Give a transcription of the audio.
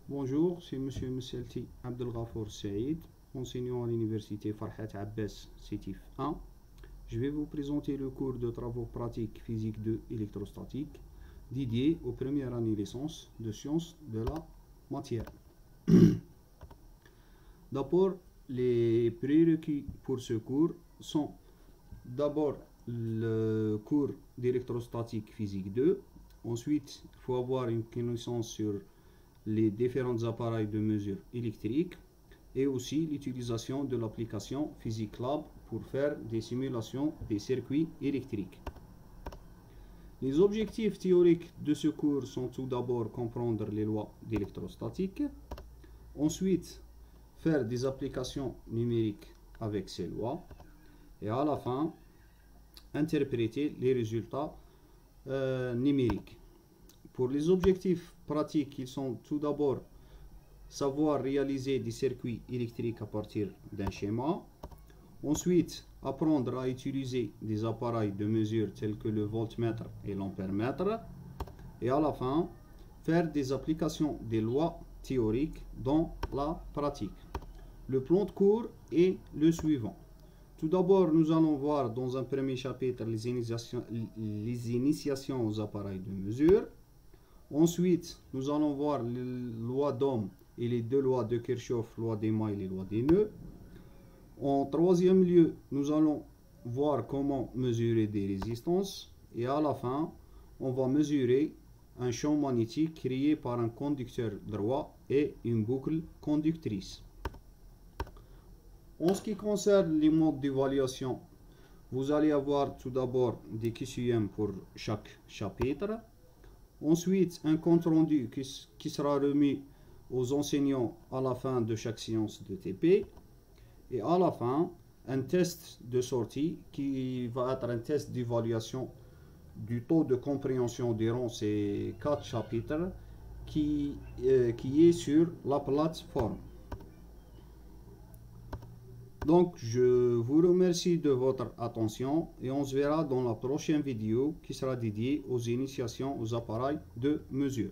Bonjour, c'est Monsieur Mselti Abdelghafour Saïd, enseignant à l'université Farhat Abbas Sétif 1. Je vais vous présenter le cours de travaux pratiques physique 2 électrostatique dédié aux premières années licence de sciences de la matière. D'abord, les prérequis pour ce cours sont d'abord le cours d'électrostatique physique 2. Ensuite, il faut avoir une connaissance sur les différents appareils de mesure électrique et aussi l'utilisation de l'application Physics Lab pour faire des simulations des circuits électriques. Les objectifs théoriques de ce cours sont tout d'abord comprendre les lois d'électrostatique, ensuite faire des applications numériques avec ces lois et à la fin interpréter les résultats numériques. Pour les objectifs pratiques, ils sont tout d'abord savoir réaliser des circuits électriques à partir d'un schéma. Ensuite, apprendre à utiliser des appareils de mesure tels que le voltmètre et l'ampèremètre. Et à la fin, faire des applications des lois théoriques dans la pratique. Le plan de cours est le suivant. Tout d'abord, nous allons voir dans un premier chapitre les initiations aux appareils de mesure. Ensuite, nous allons voir les lois d'Ohm et les deux lois de Kirchhoff, loi des mailles et loi des nœuds. En troisième lieu, nous allons voir comment mesurer des résistances. Et à la fin, on va mesurer un champ magnétique créé par un conducteur droit et une boucle conductrice. En ce qui concerne les modes d'évaluation, vous allez avoir tout d'abord des QCM pour chaque chapitre. Ensuite, un compte rendu qui sera remis aux enseignants à la fin de chaque séance de TP. Et à la fin, un test de sortie qui va être un test d'évaluation du taux de compréhension durant ces 4 chapitres qui est sur la plateforme. Donc, je vous remercie de votre attention et on se verra dans la prochaine vidéo qui sera dédiée aux initiations aux appareils de mesure.